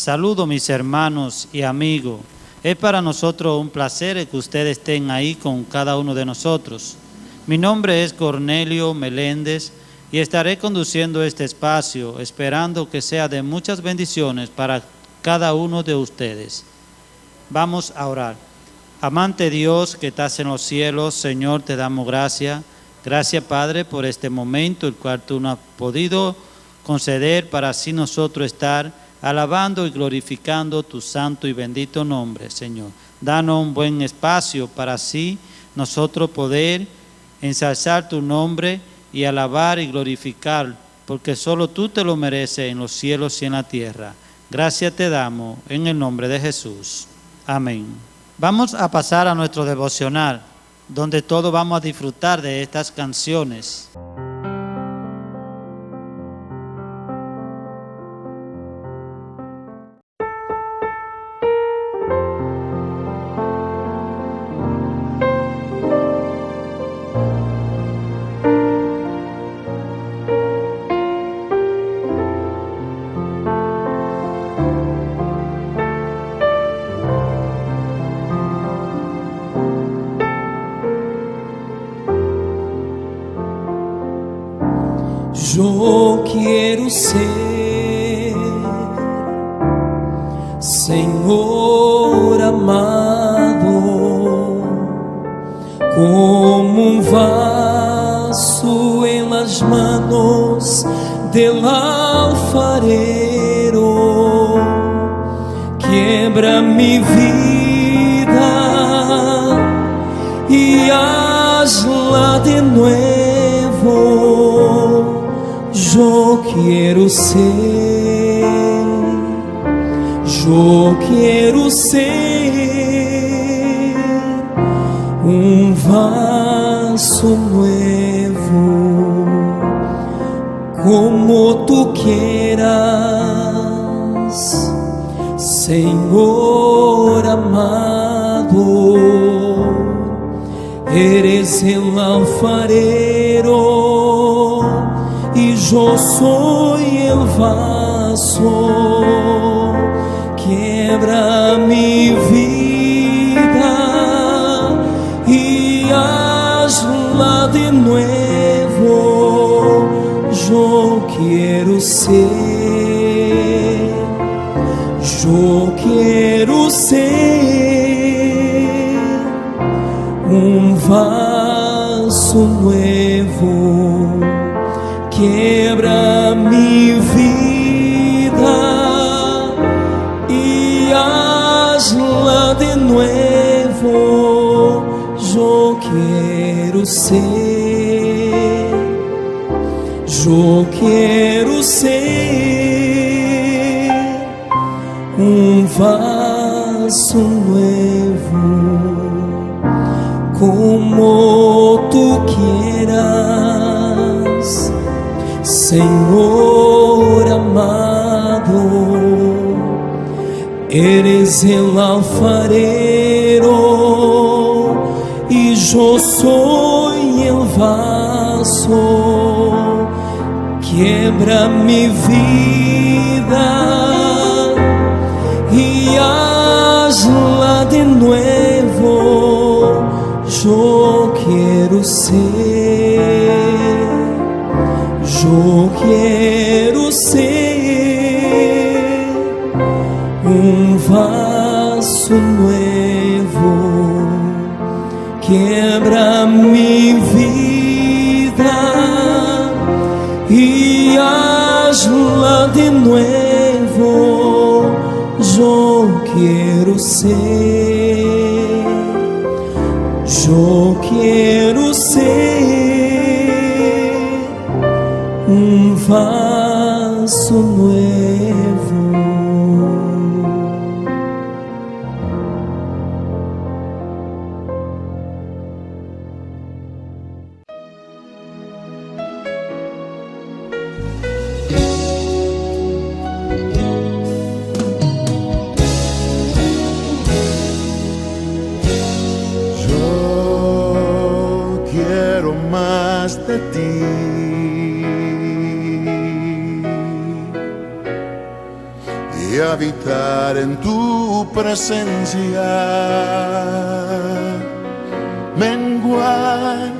Saludo mis hermanos y amigos. Es para nosotros un placer que ustedes estén ahí con cada uno de nosotros. Mi nombre es Cornelio Meléndez y estaré conduciendo este espacio, esperando que sea de muchas bendiciones para cada uno de ustedes. Vamos a orar. Amante Dios que estás en los cielos, Señor, te damos gracias. Gracias, Padre, por este momento, el cual tú nos has podido conceder para así nosotros estar alabando y glorificando tu santo y bendito nombre, Señor. Danos un buen espacio para así nosotros poder ensalzar tu nombre y alabar y glorificar, porque solo tú te lo mereces en los cielos y en la tierra. Gracias te damos en el nombre de Jesús. Amén. Vamos a pasar a nuestro devocional, donde todos vamos a disfrutar de estas canciones. Yo quiero ser, Senhor amado, como un vaso en las manos del alfarero. Quiebra mi vida y hazla de nuevo. Yo quiero ser un vaso nuevo, como tú quieras, Señor amado. Eres el alfarero y yo soy el vaso. Quiebra mi vida y hazla de nuevo. Yo quiero ser un vaso nuevo. Quiebra mi vida y hazla de nuevo. Yo quiero ser un vaso nuevo, como tú quieras, Senhor amado. Eres el alfarero y yo soy el vaso. Quiebra mi vida y hazla de nuevo. Yo quiero ser un vaso nuevo. Quiebra mi vida y hazla de nuevo. Yo quiero ser un vaso nuevo. de ti y habitar en tu presencia, menguar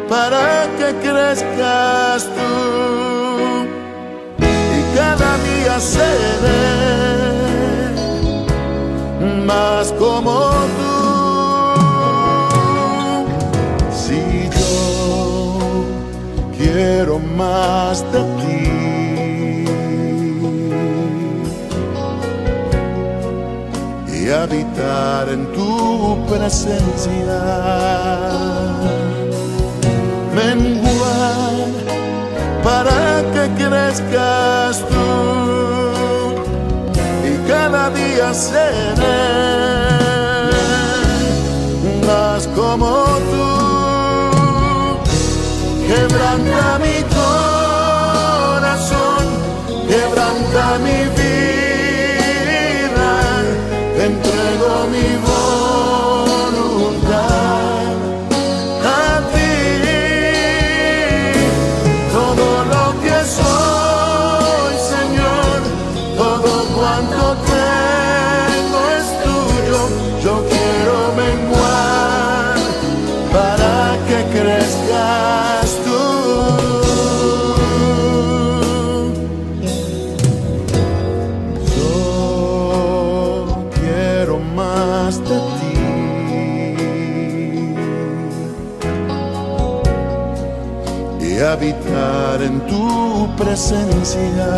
para que crezcas tú y cada día seré más como tú. Si yo quiero más de ti y habitar en tu presencia, menguar para que crezcas tú y cada día seré más como tú. Quebranta mi corazón, quebranta mi vida, te entrego mi voluntad a ti. Todo lo que soy, Señor, todo cuanto tengo es tuyo. Yo quiero menguar para que crezcas tú. Yo quiero más de ti y habitar en tu presencia,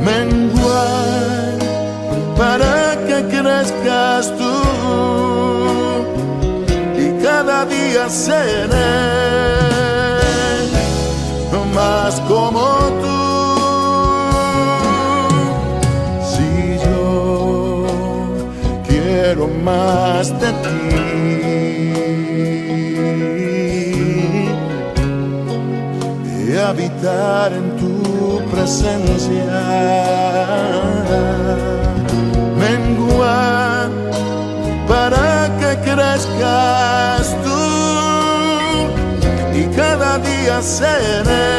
menguar para que crezcas tú y cada día seré más como tú. Si yo quiero más de ti y habitar en tu presencia, menguar para que crezcas tú y cada día seré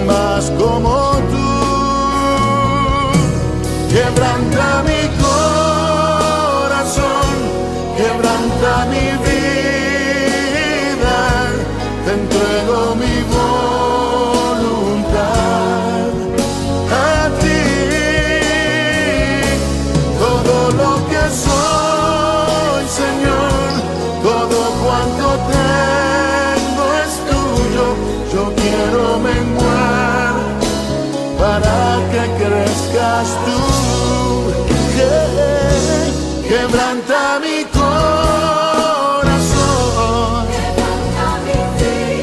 más como tú. Quebranta mi corazón, quebranta mi vida, te entrego mi voluntad a ti. Todo lo que soy, Señor, todo cuanto tengo es tuyo. Yo quiero menguar para que crezcas tú. Quebranta mi corazón,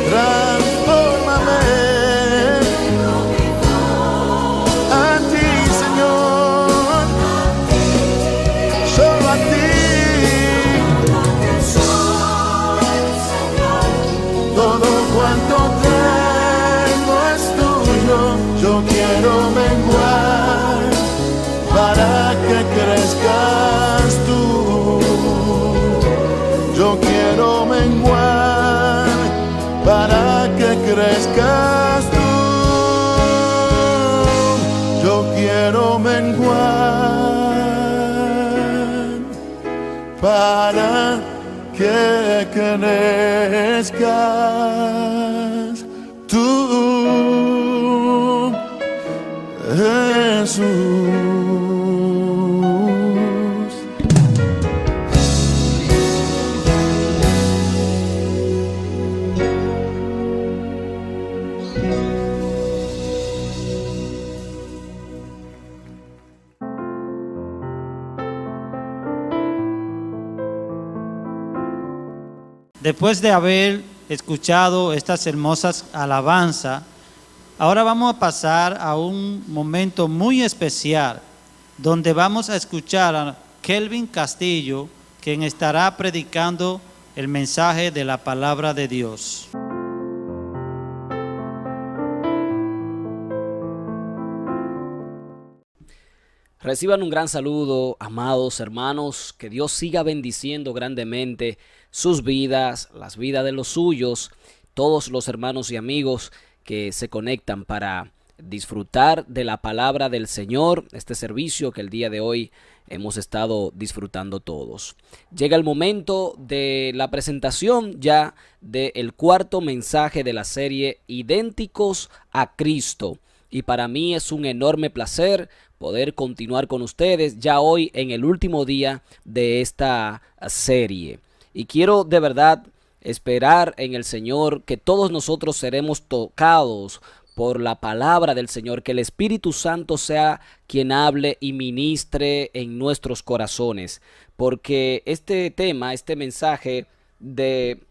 transfórmame a ti, Señor, solo a ti. Todo cuanto tengo es tuyo. Yo quiero menguar para que crezcas tú. Yo quiero menguar para que crezcas tú. Yo quiero menguar para que crezcas tú, Jesús. Después de haber escuchado estas hermosas alabanzas, ahora vamos a pasar a un momento muy especial, donde vamos a escuchar a Kelvin Castillo, quien estará predicando el mensaje de la palabra de Dios. Reciban un gran saludo, amados hermanos, que Dios siga bendiciendo grandemente sus vidas, las vidas de los suyos, todos los hermanos y amigos que se conectan para disfrutar de la palabra del Señor, este servicio que el día de hoy hemos estado disfrutando todos. Llega el momento de la presentación ya del cuarto mensaje de la serie Idénticos a Cristo. Y para mí es un enorme placer poder continuar con ustedes ya hoy en el último día de esta serie. Y quiero de verdad esperar en el Señor que todos nosotros seremos tocados por la palabra del Señor, que el Espíritu Santo sea quien hable y ministre en nuestros corazones, porque este tema, este mensaje de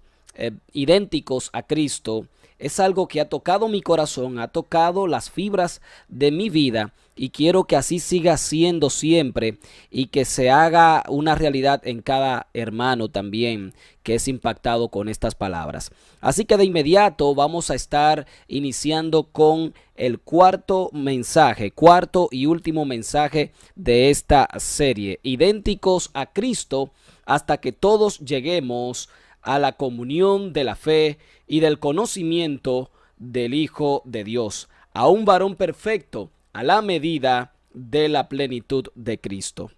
idénticos a Cristo, es algo que ha tocado mi corazón, ha tocado las fibras de mi vida y quiero que así siga siendo siempre y que se haga una realidad en cada hermano también que es impactado con estas palabras. Así que de inmediato vamos a estar iniciando con el cuarto y último mensaje de esta serie, Idénticos a Cristo, hasta que todos lleguemos a la comunión de la fe y del conocimiento del Hijo de Dios, a un varón perfecto, a la medida de la plenitud de Cristo.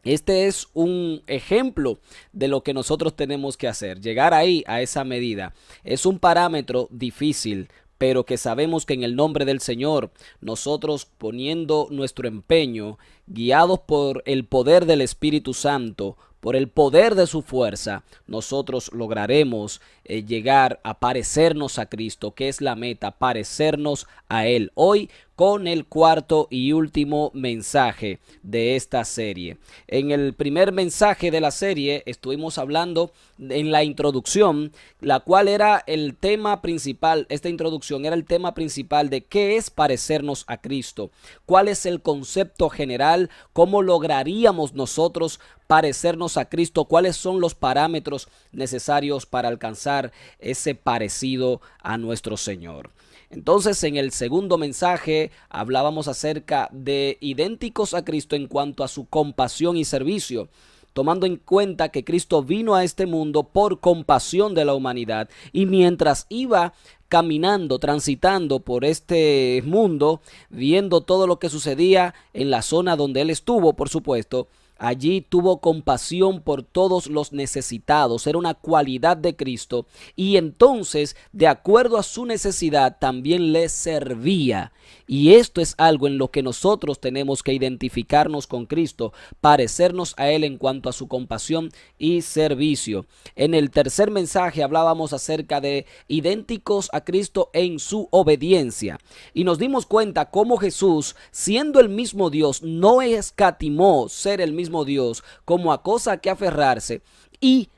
Este es un ejemplo de lo que nosotros tenemos que hacer, llegar ahí a esa medida. Es un parámetro difícil, pero que sabemos que en el nombre del Señor, nosotros poniendo nuestro empeño, guiados por el poder del Espíritu Santo, por el poder de su fuerza, nosotros lograremos llegar a parecernos a Cristo, que es la meta, parecernos a Él. Hoy con el cuarto y último mensaje de esta serie. En el primer mensaje de la serie estuvimos hablando en la introducción, la cual era el tema principal. Esta introducción era el tema principal de qué es parecernos a Cristo, cuál es el concepto general, cómo lograríamos nosotros parecernos a Cristo, cuáles son los parámetros necesarios para alcanzar ese parecido a nuestro Señor. Entonces, en el segundo mensaje hablábamos acerca de idénticos a Cristo en cuanto a su compasión y servicio, tomando en cuenta que Cristo vino a este mundo por compasión de la humanidad y mientras iba caminando, transitando por este mundo, viendo todo lo que sucedía en la zona donde Él estuvo, por supuesto, allí tuvo compasión por todos los necesitados, era una cualidad de Cristo y entonces, de acuerdo a su necesidad, también les servía. Y esto es algo en lo que nosotros tenemos que identificarnos con Cristo, parecernos a Él en cuanto a su compasión y servicio. En el tercer mensaje hablábamos acerca de idénticos a Cristo en su obediencia y nos dimos cuenta cómo Jesús, siendo el mismo Dios, no escatimó ser el mismo Dios como a cosa que aferrarse y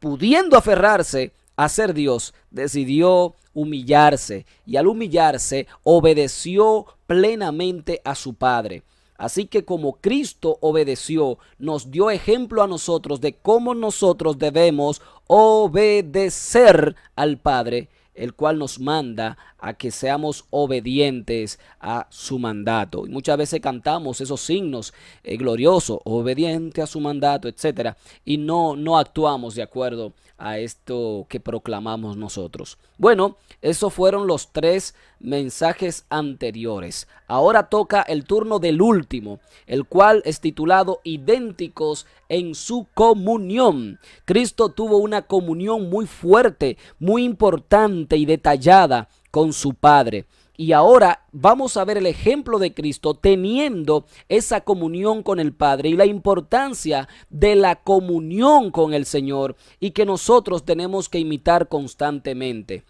pudiendo aferrarse a ser Dios, decidió humillarse y al humillarse obedeció plenamente a su Padre. Así que como Cristo obedeció, nos dio ejemplo a nosotros de cómo nosotros debemos obedecer al Padre, el cual nos manda a que seamos obedientes a su mandato. Y muchas veces cantamos esos signos gloriosos, obediente a su mandato, etcétera, y no actuamos de acuerdo a esto que proclamamos nosotros. Bueno, esos fueron los tres mensajes anteriores. Ahora toca el turno del último, el cual es titulado Idénticos en su comunión. Cristo tuvo una comunión muy fuerte, muy importante y detallada con su Padre. Y ahora vamos a ver el ejemplo de Cristo teniendo esa comunión con el Padre y la importancia de la comunión con el Señor y que nosotros tenemos que imitar constantemente.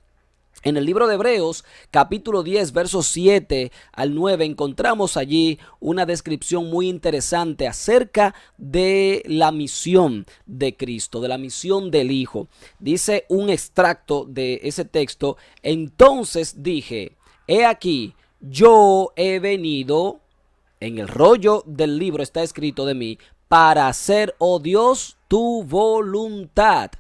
En el libro de Hebreos, capítulo 10, versos 7 al 9, encontramos allí una descripción muy interesante acerca de la misión de Cristo, de la misión del Hijo. Dice un extracto de ese texto: entonces dije, he aquí, yo he venido, en el rollo del libro está escrito de mí, para hacer, oh Dios, tu voluntad.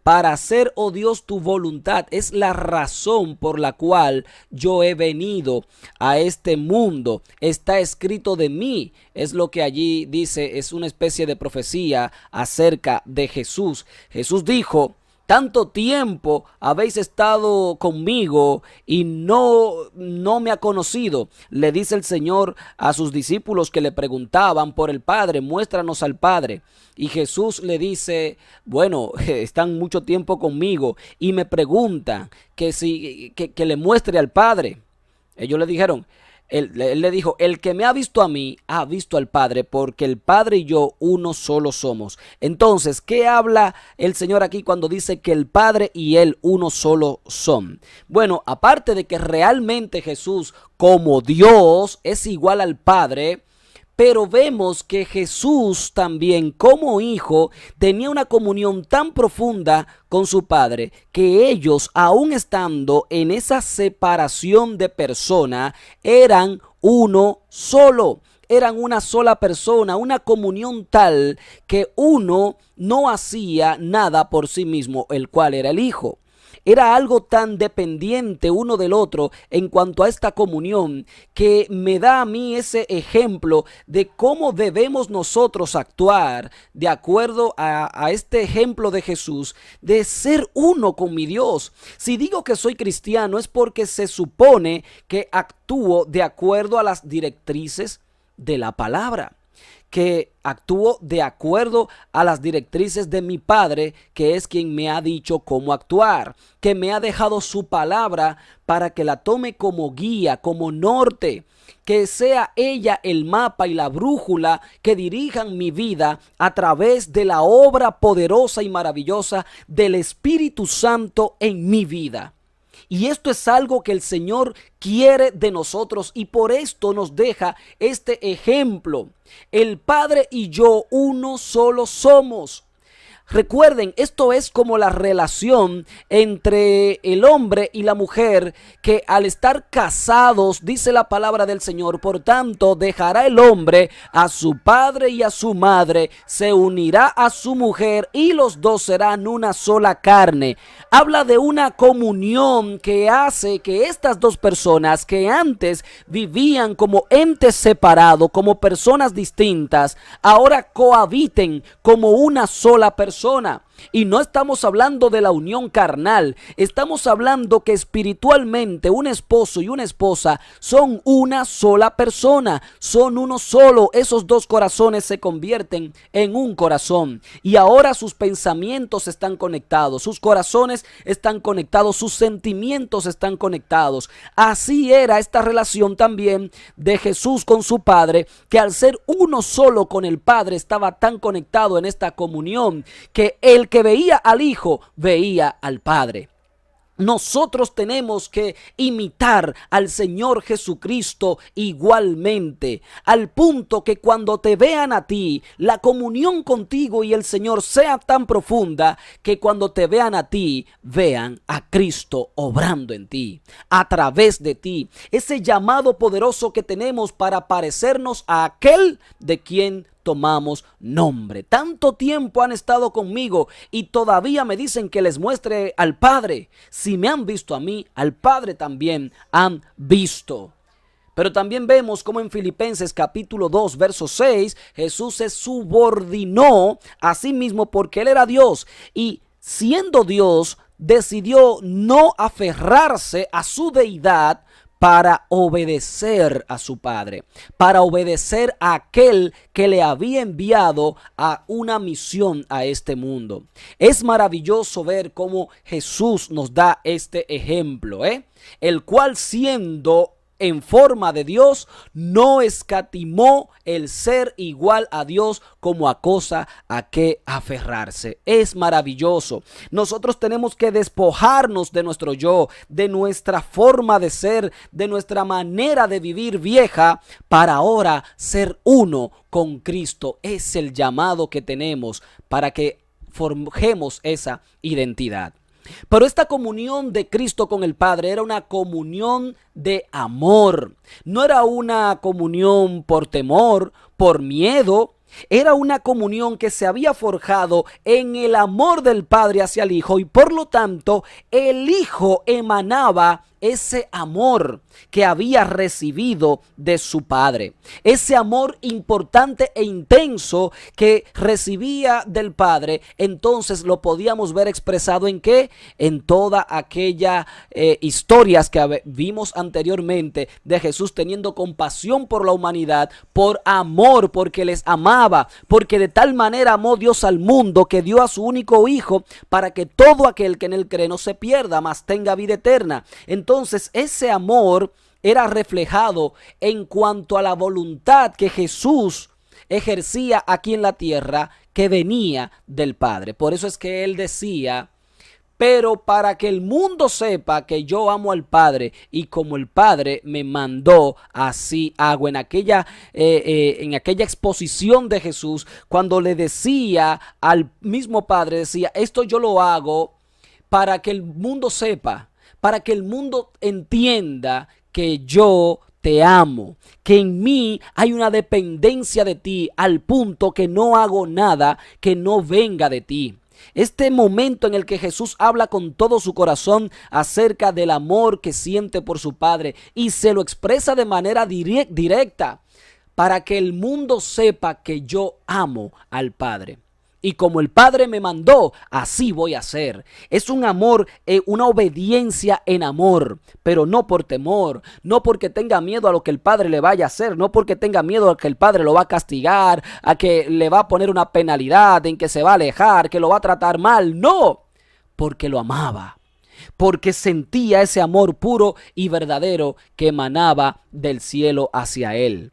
Para hacer, oh Dios, tu voluntad es la razón por la cual yo he venido a este mundo. Está escrito de mí, es lo que allí dice, es una especie de profecía acerca de Jesús. Jesús dijo: tanto tiempo habéis estado conmigo y no me ha conocido. Le dice el Señor a sus discípulos que le preguntaban por el Padre: muéstranos al Padre. Y Jesús le dice: bueno, están mucho tiempo conmigo y me preguntan que le muestre al Padre. Ellos le dijeron, él le dijo: el que me ha visto a mí, ha visto al Padre, porque el Padre y yo uno solo somos. Entonces, ¿qué habla el Señor aquí cuando dice que el Padre y Él uno solo son? Bueno, aparte de que realmente Jesús, como Dios, es igual al Padre, pero vemos que Jesús también, como hijo, tenía una comunión tan profunda con su Padre que ellos, aun estando en esa separación de persona, eran uno solo. Eran una sola persona, una comunión tal que uno no hacía nada por sí mismo, el cual era el Hijo. Era algo tan dependiente uno del otro en cuanto a esta comunión, que me da a mí ese ejemplo de cómo debemos nosotros actuar de acuerdo a este ejemplo de Jesús, de ser uno con mi Dios. Si digo que soy cristiano es porque se supone que actúo de acuerdo a las directrices de la palabra, que actúo de acuerdo a las directrices de mi Padre, que es quien me ha dicho cómo actuar, que me ha dejado su palabra para que la tome como guía, como norte, que sea ella el mapa y la brújula que dirijan mi vida a través de la obra poderosa y maravillosa del Espíritu Santo en mi vida. Y esto es algo que el Señor quiere de nosotros y por esto nos deja este ejemplo. El Padre y yo uno solo somos. Recuerden, esto es como la relación entre el hombre y la mujer, que al estar casados, dice la palabra del Señor, por tanto dejará el hombre a su padre y a su madre, se unirá a su mujer y los dos serán una sola carne. Habla de una comunión que hace que estas dos personas que antes vivían como entes separados, como personas distintas, ahora cohabiten como una sola persona. Y no estamos hablando de la unión carnal, estamos hablando que espiritualmente un esposo y una esposa son una sola persona, son uno solo. Esos dos corazones se convierten en un corazón y ahora sus pensamientos están conectados, sus corazones están conectados, sus sentimientos están conectados. Así era esta relación también de Jesús con su Padre, que al ser uno solo con el Padre estaba tan conectado en esta comunión que el que veía al Hijo veía al Padre. Nosotros tenemos que imitar al Señor Jesucristo igualmente, al punto que cuando te vean a ti, la comunión contigo y el Señor sea tan profunda que cuando te vean a ti, vean a Cristo obrando en ti, a través de ti. Ese llamado poderoso que tenemos para parecernos a aquel de quien tomamos nombre. Tanto tiempo han estado conmigo y todavía me dicen que les muestre al Padre. Si me han visto a mí, al Padre también han visto. Pero también vemos como en Filipenses capítulo 2 verso 6, Jesús se subordinó a sí mismo porque Él era Dios y siendo Dios decidió no aferrarse a su deidad para obedecer a su Padre, para obedecer a aquel que le había enviado a una misión a este mundo. Es maravilloso ver cómo Jesús nos da este ejemplo, el cual siendo en forma de Dios, no escatimó el ser igual a Dios como a cosa a que aferrarse. Es maravilloso. Nosotros tenemos que despojarnos de nuestro yo, de nuestra forma de ser, de nuestra manera de vivir vieja, para ahora ser uno con Cristo. Es el llamado que tenemos para que forjemos esa identidad. Pero esta comunión de Cristo con el Padre era una comunión de amor. No era una comunión por temor, por miedo. Era una comunión que se había forjado en el amor del Padre hacia el Hijo, y por lo tanto el Hijo emanaba ese amor que había recibido de su Padre. Ese amor importante e intenso que recibía del Padre, entonces lo podíamos ver expresado ¿en qué? En toda aquella historias que vimos anteriormente de Jesús teniendo compasión por la humanidad, por amor, porque les amaba, porque de tal manera amó Dios al mundo que dio a su único Hijo para que todo aquel que en él cree no se pierda, mas tenga vida eterna. Entonces ese amor era reflejado en cuanto a la voluntad que Jesús ejercía aquí en la tierra, que venía del Padre. Por eso es que él decía: pero para que el mundo sepa que yo amo al Padre, y como el Padre me mandó, así hago. En aquella exposición de Jesús, cuando le decía al mismo Padre, decía: esto yo lo hago para que el mundo sepa, para que el mundo entienda que yo te amo, que en mí hay una dependencia de ti, al punto que no hago nada que no venga de ti. Este momento en el que Jesús habla con todo su corazón acerca del amor que siente por su Padre, y se lo expresa de manera directa, para que el mundo sepa que yo amo al Padre. Y como el Padre me mandó, así voy a hacer. Es un amor, una obediencia en amor, pero no por temor, no porque tenga miedo a lo que el Padre le vaya a hacer, no porque tenga miedo a que el Padre lo va a castigar, a que le va a poner una penalidad, en que se va a alejar, que lo va a tratar mal. No, porque lo amaba, porque sentía ese amor puro y verdadero que emanaba del cielo hacia él.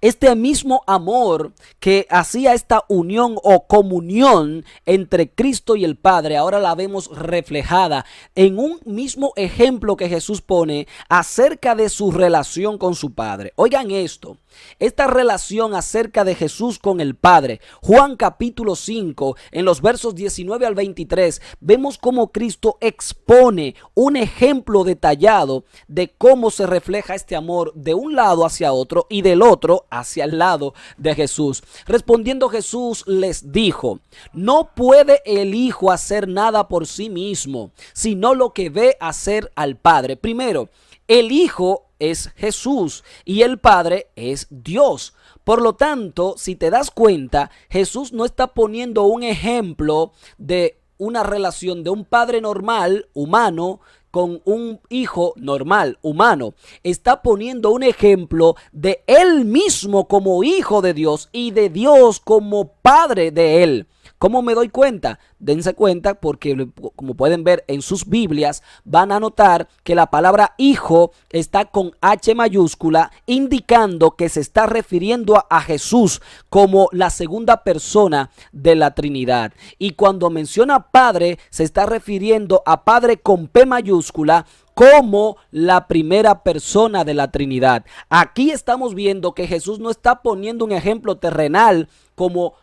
Este mismo amor que hacía esta unión o comunión entre Cristo y el Padre, ahora la vemos reflejada en un mismo ejemplo que Jesús pone acerca de su relación con su Padre. Oigan esto, esta relación acerca de Jesús con el Padre. Juan capítulo 5, en los versos 19 al 23, vemos cómo Cristo expone un ejemplo detallado de cómo se refleja este amor de un lado hacia otro y del otro hacia el lado de Jesús. Respondiendo Jesús les dijo: no puede el Hijo hacer nada por sí mismo, sino lo que ve hacer al Padre. Primero, el Hijo es Jesús y el Padre es Dios. Por lo tanto, si te das cuenta, Jesús no está poniendo un ejemplo de una relación de un padre normal, humano, con un hijo normal, humano. Está poniendo un ejemplo de él mismo como hijo de Dios y de Dios como padre de él. ¿Cómo me doy cuenta? Dense cuenta porque, como pueden ver en sus Biblias, van a notar que la palabra hijo está con H mayúscula, indicando que se está refiriendo a Jesús como la segunda persona de la Trinidad. Y cuando menciona padre, se está refiriendo a Padre con P mayúscula, como la primera persona de la Trinidad. Aquí estamos viendo que Jesús no está poniendo un ejemplo terrenal como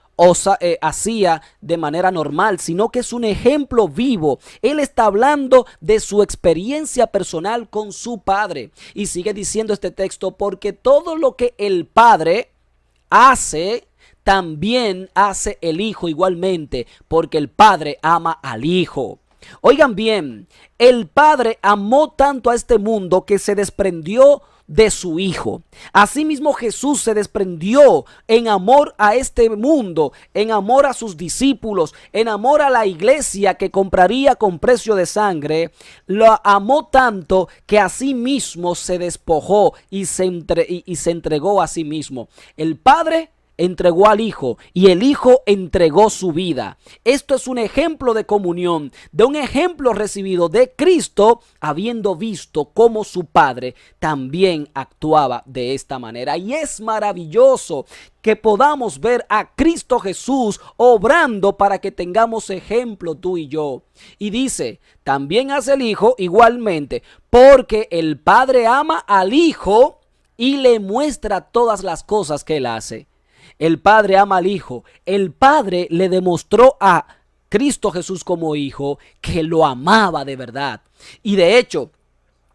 hacía de manera normal, sino que es un ejemplo vivo. Él está hablando de su experiencia personal con su Padre. Y sigue diciendo este texto: porque todo lo que el Padre hace, también hace el Hijo igualmente, porque el Padre ama al Hijo. Oigan bien, el Padre amó tanto a este mundo que se desprendió de su Hijo. Asimismo, Jesús se desprendió en amor a este mundo, en amor a sus discípulos, en amor a la iglesia que compraría con precio de sangre. Lo amó tanto que asimismo se despojó y se entregó a sí mismo. El Padre entregó al Hijo y el Hijo entregó su vida. Esto es un ejemplo de comunión, de un ejemplo recibido de Cristo, habiendo visto cómo su Padre también actuaba de esta manera. Y es maravilloso que podamos ver a Cristo Jesús obrando para que tengamos ejemplo tú y yo. Y dice: también hace el Hijo igualmente, porque el Padre ama al Hijo y le muestra todas las cosas que él hace. El Padre ama al Hijo. El Padre le demostró a Cristo Jesús como Hijo que lo amaba de verdad. Y de hecho,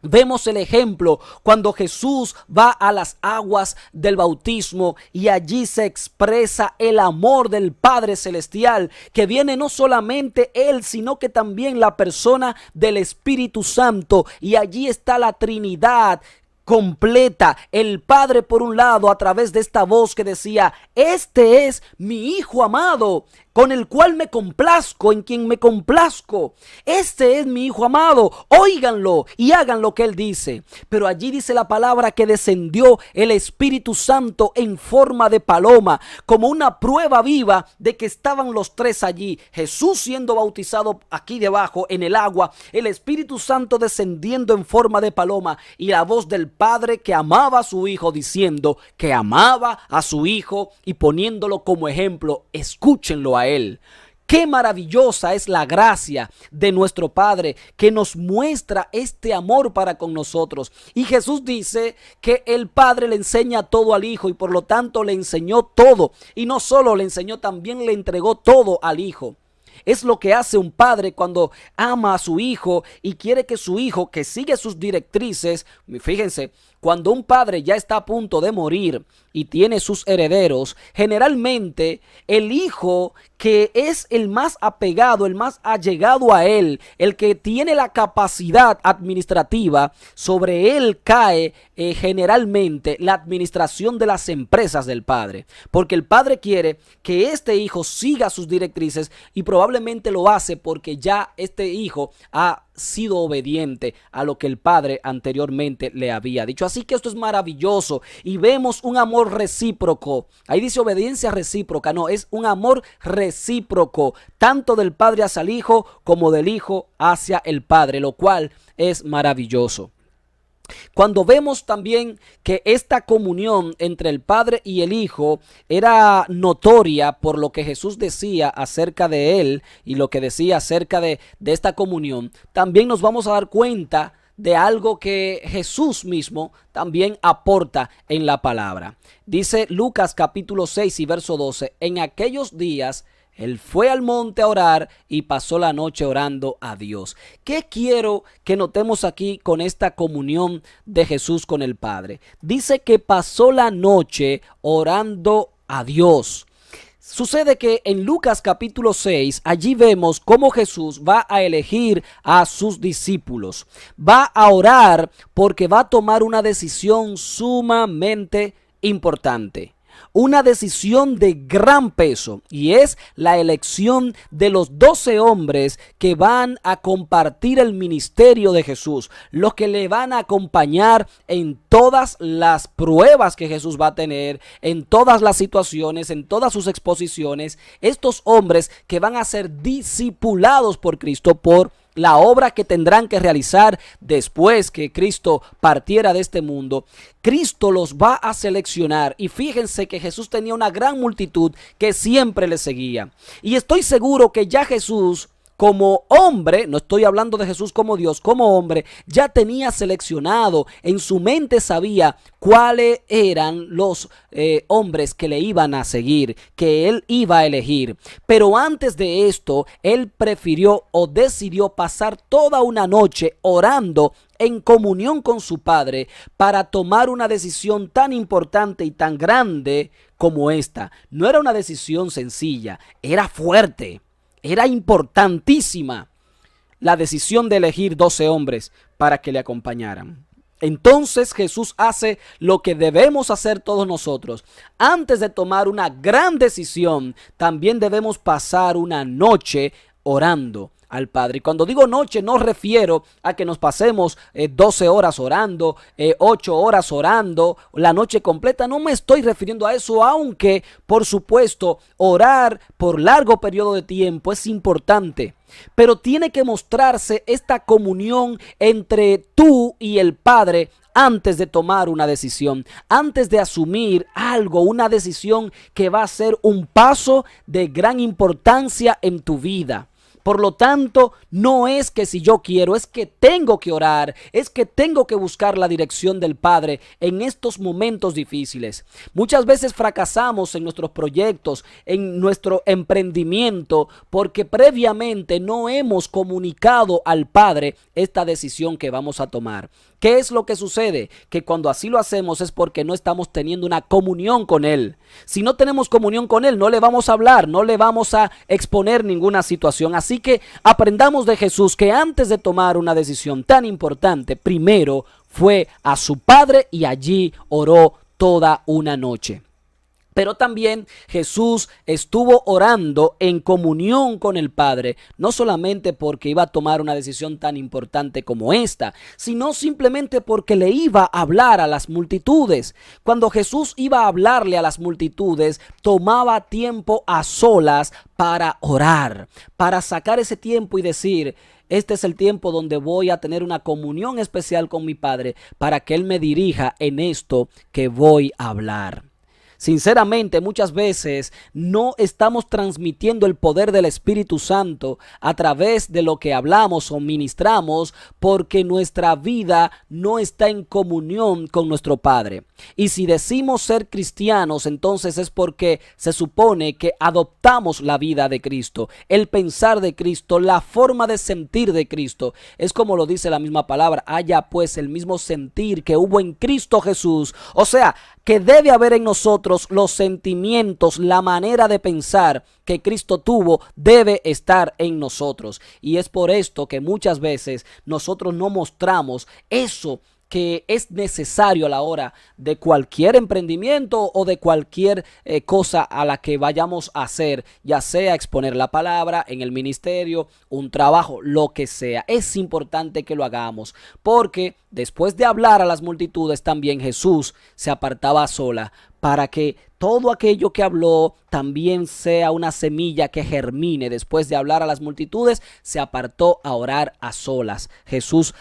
Vemos el ejemplo cuando Jesús va a las aguas del bautismo y allí se expresa el amor del Padre Celestial, que viene no solamente Él, sino que también la persona del Espíritu Santo, y allí está la Trinidad completa. El Padre por un lado a través de esta voz que decía: este es mi Hijo amado, con el cual me complazco, en quien me complazco. Este es mi Hijo amado, óiganlo y hagan lo que Él dice. Pero allí dice la palabra que descendió el Espíritu Santo en forma de paloma, como una prueba viva de que estaban los tres allí. Jesús siendo bautizado aquí debajo en el agua, el Espíritu Santo descendiendo en forma de paloma, y la voz del Padre que amaba a su Hijo diciendo que amaba a su Hijo y poniéndolo como ejemplo. Escúchenlo a Él. Qué maravillosa es la gracia de nuestro Padre, que nos muestra este amor para con nosotros. Y Jesús dice que el Padre le enseña todo al Hijo y por lo tanto le enseñó todo. Y no solo le enseñó, también le entregó todo al Hijo. Es lo que hace un padre cuando ama a su hijo y quiere que su hijo, que sigue sus directrices. Fíjense, cuando un padre ya está a punto de morir y tiene sus herederos, generalmente el hijo, que es el más apegado, el más allegado a él, el que tiene la capacidad administrativa, sobre él cae generalmente la administración de las empresas del padre, porque el padre quiere que este hijo siga sus directrices y probablemente lo hace porque ya este hijo ha sido obediente a lo que el padre anteriormente le había dicho. Así que esto es maravilloso y vemos un amor recíproco. Ahí dice obediencia recíproca, no, es un amor recíproco, tanto del padre hacia el hijo como del hijo hacia el padre, lo cual es maravilloso. Cuando vemos también que esta comunión entre el Padre y el Hijo era notoria por lo que Jesús decía acerca de él y lo que decía acerca de esta comunión, también nos vamos a dar cuenta de algo que Jesús mismo también aporta en la palabra. Dice Lucas capítulo 6 y verso 12: en aquellos días Él fue al monte a orar y pasó la noche orando a Dios. ¿Qué quiero que notemos aquí con esta comunión de Jesús con el Padre? Dice que pasó la noche orando a Dios. Sucede que en Lucas capítulo 6, allí vemos cómo Jesús va a elegir a sus discípulos. Va a orar porque va a tomar una decisión sumamente importante. Una decisión de gran peso, y es la elección de los 12 hombres que van a compartir el ministerio de Jesús, los que le van a acompañar en todas las pruebas que Jesús va a tener, en todas las situaciones, en todas sus exposiciones. Estos hombres que van a ser discipulados por Cristo por la obra que tendrán que realizar después que Cristo partiera de este mundo. Cristo los va a seleccionar, y fíjense que Jesús tenía una gran multitud que siempre le seguía. Y estoy seguro que ya Jesús, como hombre, no estoy hablando de Jesús como Dios, como hombre, ya tenía seleccionado, en su mente sabía cuáles eran los hombres que le iban a seguir, que él iba a elegir. Pero antes de esto, él prefirió o decidió pasar toda una noche orando en comunión con su Padre para tomar una decisión tan importante y tan grande como esta. No era una decisión sencilla, era fuerte. Era importantísima la decisión de elegir 12 hombres para que le acompañaran. Entonces Jesús hace lo que debemos hacer todos nosotros. Antes de tomar una gran decisión, también debemos pasar una noche orando al Padre. Y cuando digo noche, no refiero a que nos pasemos 12 horas orando, 8 horas orando, la noche completa. No me estoy refiriendo a eso, aunque por supuesto orar por largo periodo de tiempo es importante. Pero tiene que mostrarse esta comunión entre tú y el Padre antes de tomar una decisión, antes de asumir algo, una decisión que va a ser un paso de gran importancia en tu vida. Por lo tanto, no es que si yo quiero, es que tengo que orar, es que tengo que buscar la dirección del Padre en estos momentos difíciles. Muchas veces fracasamos en nuestros proyectos, en nuestro emprendimiento, porque previamente no hemos comunicado al Padre esta decisión que vamos a tomar. ¿Qué es lo que sucede? Que cuando así lo hacemos es porque no estamos teniendo una comunión con Él. Si no tenemos comunión con Él, no le vamos a hablar, no le vamos a exponer ninguna situación. Así que aprendamos de Jesús que antes de tomar una decisión tan importante, primero fue a su Padre y allí oró toda una noche. Pero también Jesús estuvo orando en comunión con el Padre, no solamente porque iba a tomar una decisión tan importante como esta, sino simplemente porque le iba a hablar a las multitudes. Cuando Jesús iba a hablarle a las multitudes, tomaba tiempo a solas para orar, para sacar ese tiempo y decir: este es el tiempo donde voy a tener una comunión especial con mi Padre para que Él me dirija en esto que voy a hablar. Sinceramente, muchas veces no estamos transmitiendo el poder del Espíritu Santo a través de lo que hablamos o ministramos porque nuestra vida no está en comunión con nuestro Padre. Y si decimos ser cristianos, entonces es porque se supone que adoptamos la vida de Cristo, el pensar de Cristo, la forma de sentir de Cristo. Es como lo dice la misma palabra: haya pues el mismo sentir que hubo en Cristo Jesús. O sea, que debe haber en nosotros los sentimientos, la manera de pensar que Cristo tuvo debe estar en nosotros. Y es por esto que muchas veces nosotros no mostramos eso que es necesario a la hora de cualquier emprendimiento o de cualquier cosa a la que vayamos a hacer, ya sea exponer la palabra en el ministerio, un trabajo, lo que sea. Es importante que lo hagamos porque después de hablar a las multitudes también Jesús se apartaba sola para que todo aquello que habló también sea una semilla que germine. Después de hablar a las multitudes, se apartó a orar a solas. Jesús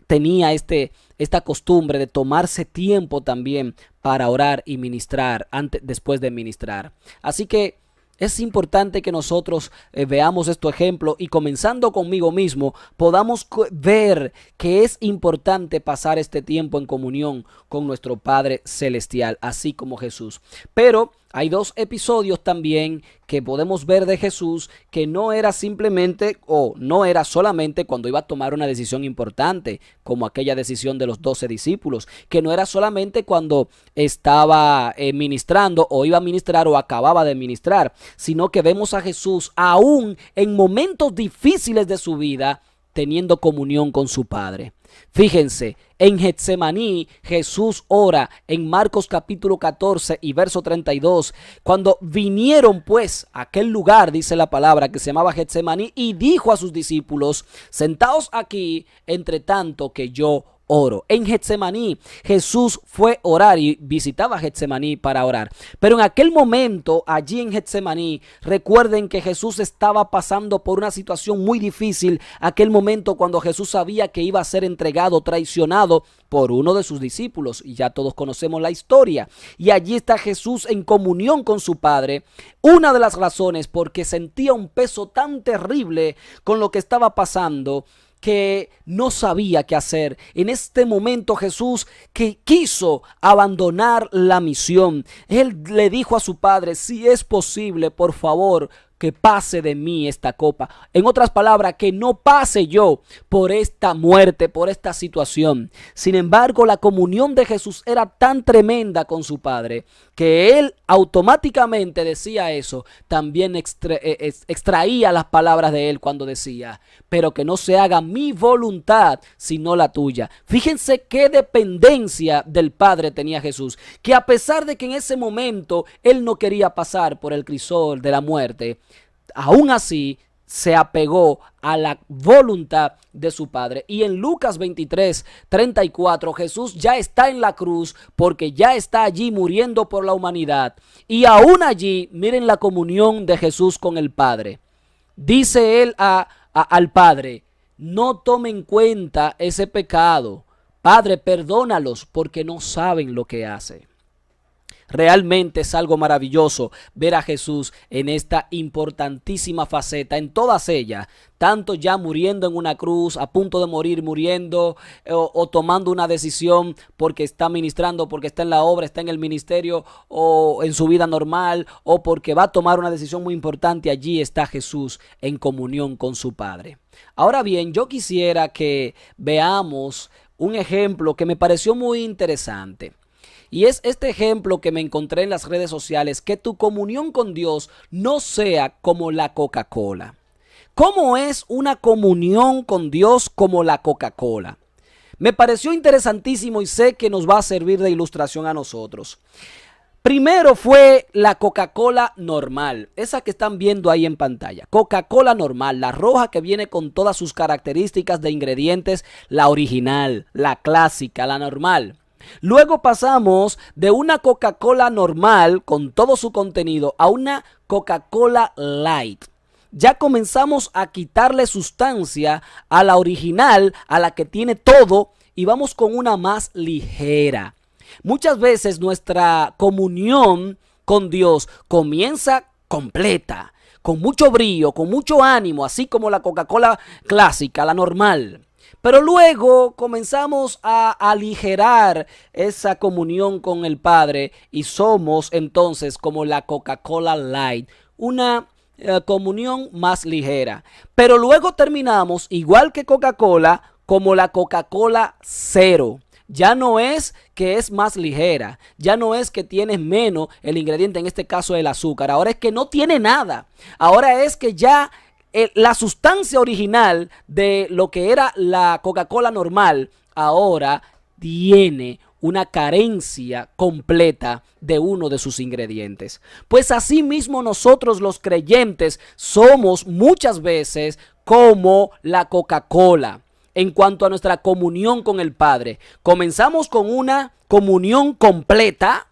tenía esta costumbre de tomarse tiempo también para orar y ministrar después de ministrar. Así que es importante que nosotros veamos este ejemplo y, comenzando conmigo mismo, podamos ver que es importante pasar este tiempo en comunión con nuestro Padre Celestial, así como Jesús. Pero hay dos episodios también que podemos ver de Jesús que no era simplemente o no era solamente cuando iba a tomar una decisión importante, como aquella decisión de los 12 discípulos, que no era solamente cuando estaba ministrando o iba a ministrar o acababa de ministrar, sino que vemos a Jesús aún en momentos difíciles de su vida teniendo comunión con su Padre. Fíjense, en Getsemaní Jesús ora en Marcos capítulo 14 y verso 32. Cuando vinieron pues a aquel lugar, dice la palabra, que se llamaba Getsemaní, y dijo a sus discípulos: sentaos aquí entre tanto que yo oro. En Getsemaní Jesús fue a orar y visitaba Getsemaní para orar. Pero en aquel momento, allí en Getsemaní, recuerden que Jesús estaba pasando por una situación muy difícil. Aquel momento cuando Jesús sabía que iba a ser entregado, traicionado por uno de sus discípulos. Y ya todos conocemos la historia. Y allí está Jesús en comunión con su Padre. Una de las razones porque sentía un peso tan terrible con lo que estaba pasando, que no sabía qué hacer. En este momento Jesús que quiso abandonar la misión. Él le dijo a su Padre: si es posible, por favor, que pase de mí esta copa. En otras palabras, que no pase yo por esta muerte, por esta situación. Sin embargo, la comunión de Jesús era tan tremenda con su Padre que Él automáticamente decía eso. También extraía las palabras de Él cuando decía: pero que no se haga mi voluntad, sino la tuya. Fíjense qué dependencia del Padre tenía Jesús, que a pesar de que en ese momento Él no quería pasar por el crisol de la muerte, aún así se apegó a la voluntad de su Padre. Y en Lucas 23:34 Jesús ya está en la cruz porque ya está allí muriendo por la humanidad. Y aún allí, miren la comunión de Jesús con el Padre. Dice Él al Padre: no tome en cuenta ese pecado. Padre, perdónalos porque no saben lo que hacen. Realmente es algo maravilloso ver a Jesús en esta importantísima faceta, en todas ellas, tanto ya muriendo en una cruz, a punto de morir, muriendo o tomando una decisión porque está ministrando, porque está en la obra, está en el ministerio o en su vida normal, o porque va a tomar una decisión muy importante. Allí está Jesús en comunión con su Padre. Ahora bien, yo quisiera que veamos un ejemplo que me pareció muy interesante. Y es este ejemplo que me encontré en las redes sociales, que tu comunión con Dios no sea como la Coca-Cola. ¿Cómo es una comunión con Dios como la Coca-Cola? Me pareció interesantísimo y sé que nos va a servir de ilustración a nosotros. Primero fue la Coca-Cola normal, esa que están viendo ahí en pantalla. Coca-Cola normal, la roja que viene con todas sus características de ingredientes, la original, la clásica, la normal. Luego pasamos de una Coca-Cola normal con todo su contenido a una Coca-Cola Light. Ya comenzamos a quitarle sustancia a la original, a la que tiene todo, y vamos con una más ligera. Muchas veces nuestra comunión con Dios comienza completa, con mucho brillo, con mucho ánimo, así como la Coca-Cola clásica, la normal. Pero luego comenzamos a aligerar esa comunión con el Padre y somos entonces como la Coca-Cola Light, una comunión más ligera. Pero luego terminamos, igual que Coca-Cola, como la Coca-Cola Cero. Ya no es que es más ligera, ya no es que tienes menos el ingrediente, en este caso el azúcar. Ahora es que no tiene nada. Ahora es que ya la sustancia original de lo que era la Coca-Cola normal, ahora tiene una carencia completa de uno de sus ingredientes. Pues así mismo nosotros los creyentes somos muchas veces como la Coca-Cola en cuanto a nuestra comunión con el Padre. Comenzamos con una comunión completa.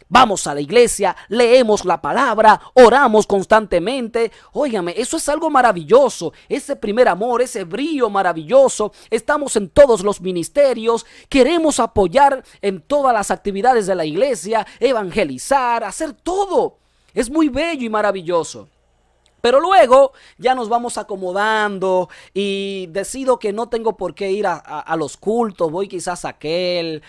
Vamos a la iglesia, leemos la palabra, oramos constantemente. Óigame, eso es algo maravilloso. Ese primer amor, ese brillo maravilloso. Estamos en todos los ministerios. Queremos apoyar en todas las actividades de la iglesia, evangelizar, hacer todo. Es muy bello y maravilloso. Pero luego ya nos vamos acomodando y decido que no tengo por qué ir a los cultos. Voy quizás a aquel,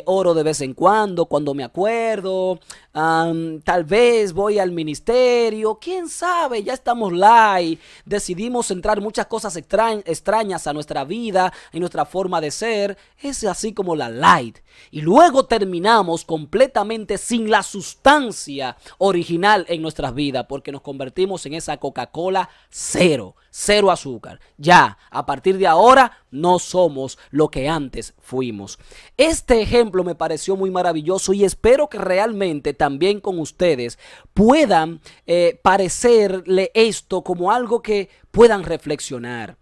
oro de vez en cuando me acuerdo. Tal vez voy al ministerio. ¿Quién sabe? Ya estamos light. Decidimos entrar muchas cosas extrañas a nuestra vida y nuestra forma de ser. Es así como la light. Y luego terminamos completamente sin la sustancia original en nuestras vidas, porque nos convertimos en esa Coca-Cola cero azúcar. Ya, a partir de ahora no somos lo que antes fuimos. Este ejemplo me pareció muy maravilloso y espero que realmente también con ustedes puedan parecerle esto como algo que puedan reflexionar.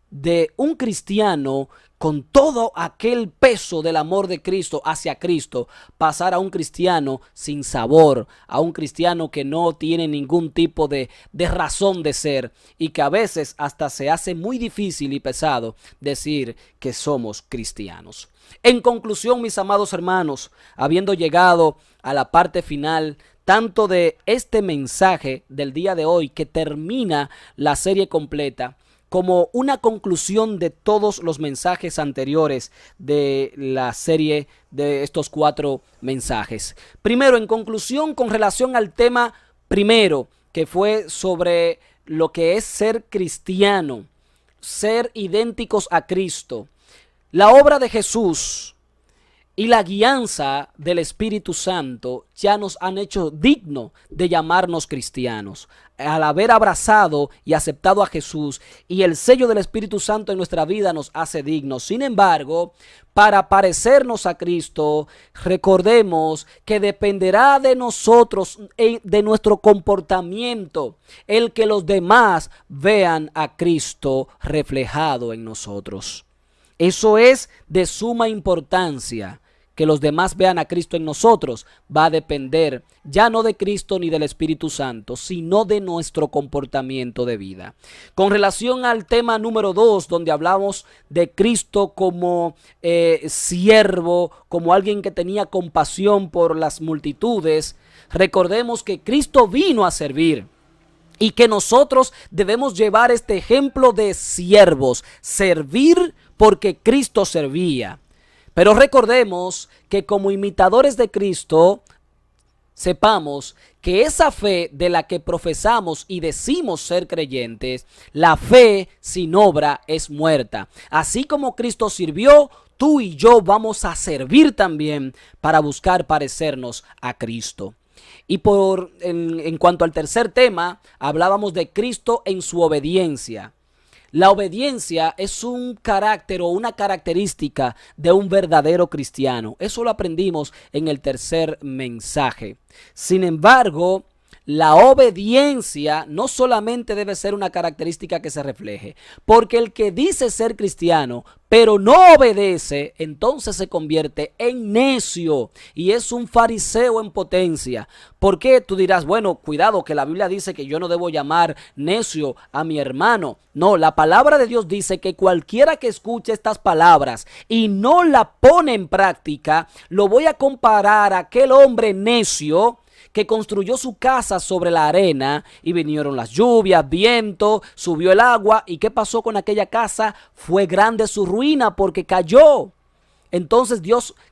De un cristiano con todo aquel peso del amor de Cristo hacia Cristo, pasar a un cristiano sin sabor, a un cristiano que no tiene ningún tipo de razón de ser y que a veces hasta se hace muy difícil y pesado decir que somos cristianos. En conclusión, mis amados hermanos, habiendo llegado a la parte final tanto de este mensaje del día de hoy que termina la serie completa, como una conclusión de todos los mensajes anteriores de la serie de estos 4 mensajes. Primero, en conclusión, con relación al tema primero, que fue sobre lo que es ser cristiano, ser idénticos a Cristo. La obra de Jesús y la guianza del Espíritu Santo ya nos han hecho dignos de llamarnos cristianos. Al haber abrazado y aceptado a Jesús y el sello del Espíritu Santo en nuestra vida nos hace dignos. Sin embargo, para parecernos a Cristo, recordemos que dependerá de nosotros, de nuestro comportamiento, el que los demás vean a Cristo reflejado en nosotros. Eso es de suma importancia. Que los demás vean a Cristo en nosotros va a depender ya no de Cristo ni del Espíritu Santo, sino de nuestro comportamiento de vida. Con relación al tema número 2, donde hablamos de Cristo como siervo, como alguien que tenía compasión por las multitudes, recordemos que Cristo vino a servir. Y que nosotros debemos llevar este ejemplo de siervos, servir porque Cristo servía. Pero recordemos que como imitadores de Cristo sepamos que esa fe de la que profesamos y decimos ser creyentes, la fe sin obra es muerta. Así como Cristo sirvió, tú y yo vamos a servir también para buscar parecernos a Cristo. Y en cuanto al tercer tema, hablábamos de Cristo en su obediencia. La obediencia es un carácter o una característica de un verdadero cristiano. Eso lo aprendimos en el tercer mensaje. Sin embargo, la obediencia no solamente debe ser una característica que se refleje, porque el que dice ser cristiano, pero no obedece, entonces se convierte en necio y es un fariseo en potencia. ¿Por qué? Tú dirás, bueno, cuidado, que la Biblia dice que yo no debo llamar necio a mi hermano. No, la palabra de Dios dice que cualquiera que escuche estas palabras y no la pone en práctica, lo voy a comparar a aquel hombre necio que construyó su casa sobre la arena y vinieron las lluvias, viento, subió el agua. ¿Y qué pasó con aquella casa? Fue grande su ruina porque cayó. Entonces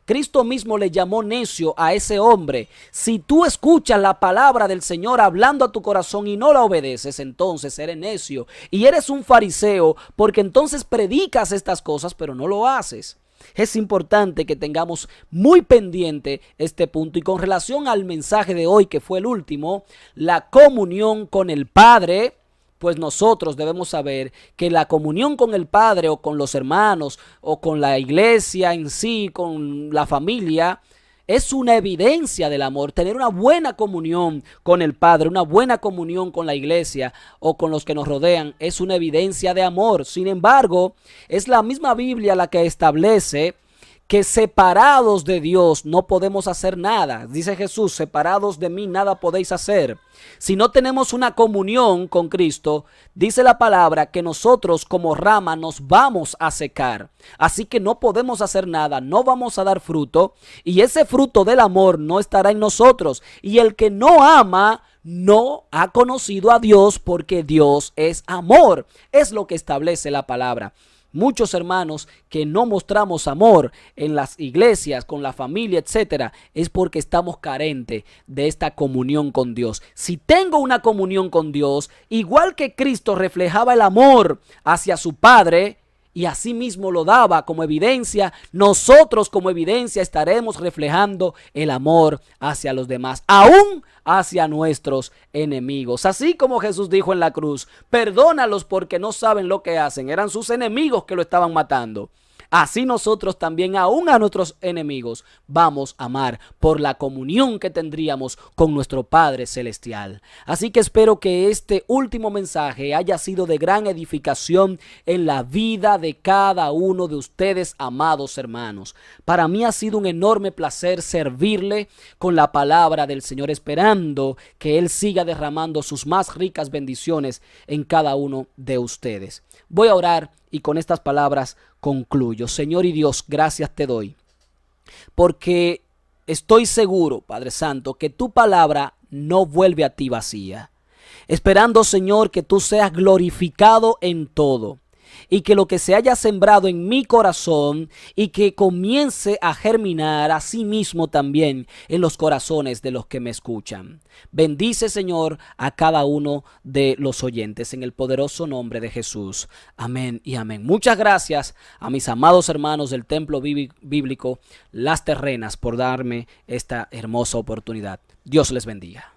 Cristo mismo le llamó necio a ese hombre. Si tú escuchas la palabra del Señor hablando a tu corazón y no la obedeces, entonces eres necio y eres un fariseo, porque entonces predicas estas cosas pero no lo haces. Es importante que tengamos muy pendiente este punto. Y con relación al mensaje de hoy, que fue el último, la comunión con el Padre, pues nosotros debemos saber que la comunión con el Padre o con los hermanos o con la iglesia en sí, con la familia, es una evidencia del amor. Tener una buena comunión con el Padre, una buena comunión con la iglesia o con los que nos rodean, es una evidencia de amor. Sin embargo, es la misma Biblia la que establece que separados de Dios no podemos hacer nada. Dice Jesús, separados de mí nada podéis hacer. Si no tenemos una comunión con Cristo, dice la palabra que nosotros como rama nos vamos a secar. Así que no podemos hacer nada, no vamos a dar fruto y ese fruto del amor no estará en nosotros. Y el que no ama no ha conocido a Dios, porque Dios es amor. Es lo que establece la palabra. Muchos hermanos que no mostramos amor en las iglesias, con la familia, etcétera, es porque estamos carentes de esta comunión con Dios. Si tengo una comunión con Dios, igual que Cristo reflejaba el amor hacia su Padre y asimismo lo daba como evidencia, nosotros como evidencia estaremos reflejando el amor hacia los demás, aún hacia nuestros enemigos. Así como Jesús dijo en la cruz, perdónalos porque no saben lo que hacen. Eran sus enemigos que lo estaban matando. Así nosotros también, aún a nuestros enemigos, vamos a amar por la comunión que tendríamos con nuestro Padre Celestial. Así que espero que este último mensaje haya sido de gran edificación en la vida de cada uno de ustedes, amados hermanos. Para mí ha sido un enorme placer servirle con la palabra del Señor, esperando que Él siga derramando sus más ricas bendiciones en cada uno de ustedes. Voy a orar y con estas palabras concluyo. Señor y Dios, gracias te doy, porque estoy seguro, Padre Santo, que tu palabra no vuelve a ti vacía. Esperando, Señor, que tú seas glorificado en todo y que lo que se haya sembrado en mi corazón y que comience a germinar a sí mismo también en los corazones de los que me escuchan. Bendice, Señor, a cada uno de los oyentes en el poderoso nombre de Jesús. Amén y amén. Muchas gracias a mis amados hermanos del Templo Bíblico Las Terrenas por darme esta hermosa oportunidad. Dios les bendiga.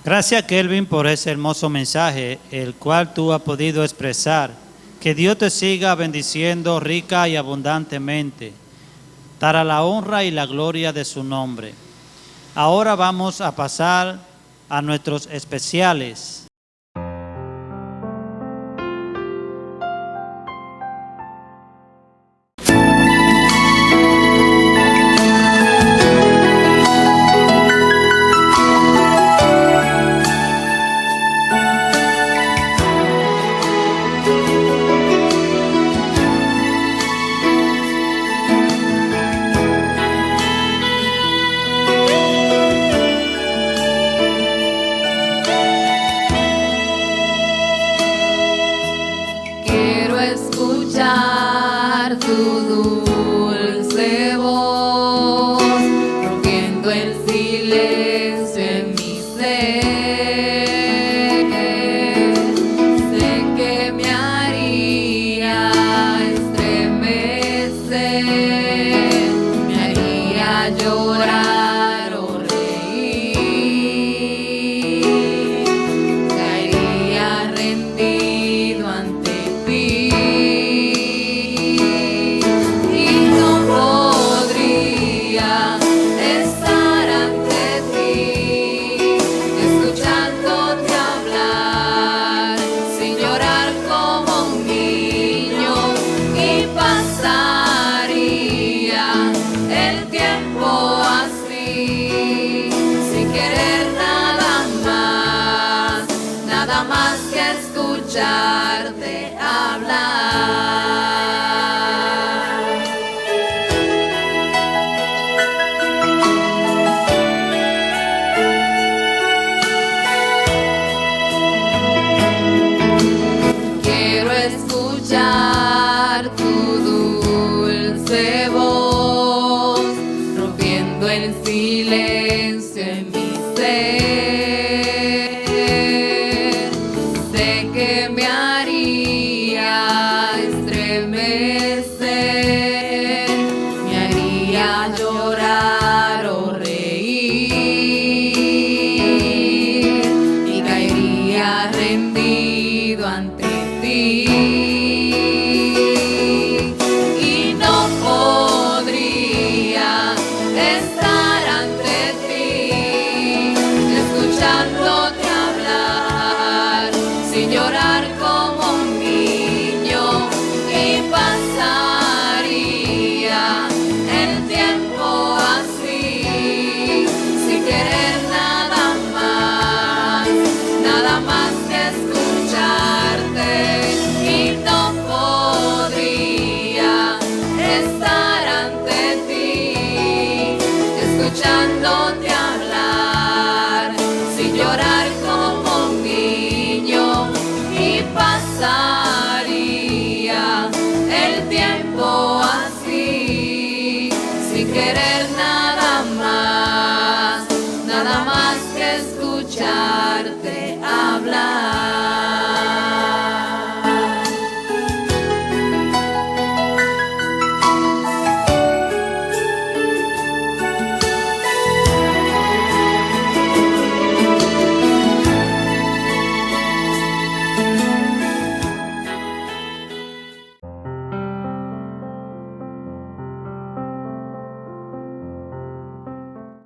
Gracias, Kelvin, por ese hermoso mensaje, el cual tú has podido expresar. Que Dios te siga bendiciendo rica y abundantemente, para la honra y la gloria de su nombre. Ahora vamos a pasar a nuestros especiales. querer nada más que escucharte hablar. Quiero escuchar tu dulce voz, rompiendo el silencio en mi ser. Sé que me haría estremecer, me haría llorar o reír, y caería rendido ante ti. Y no podría estar ante ti, escuchándote hablar, sin llorar como un niño, y pasaría el tiempo así, sin querer nada más que escucharte. Y no podría estar ante ti, escuchándote hablar, sin llorar como un niño, y pasaría el tiempo así, sin querer nada más que escucharte hablar.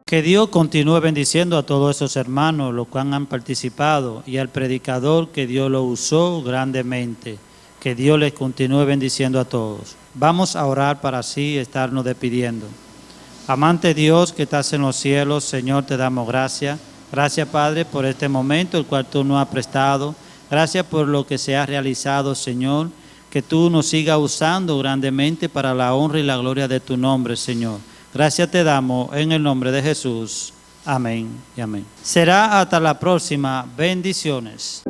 Que Dios continúe bendiciendo a todos esos hermanos, los que han participado, y al predicador que Dios lo usó grandemente. Que Dios les continúe bendiciendo a todos. Vamos a orar para así estarnos despidiendo. Amante Dios que estás en los cielos, Señor, te damos gracias. Gracias, Padre, por este momento el cual tú nos has prestado. Gracias por lo que se ha realizado, Señor. Que tú nos sigas usando grandemente para la honra y la gloria de tu nombre, Señor. Gracias te damos en el nombre de Jesús. Amén y amén. Será hasta la próxima. Bendiciones.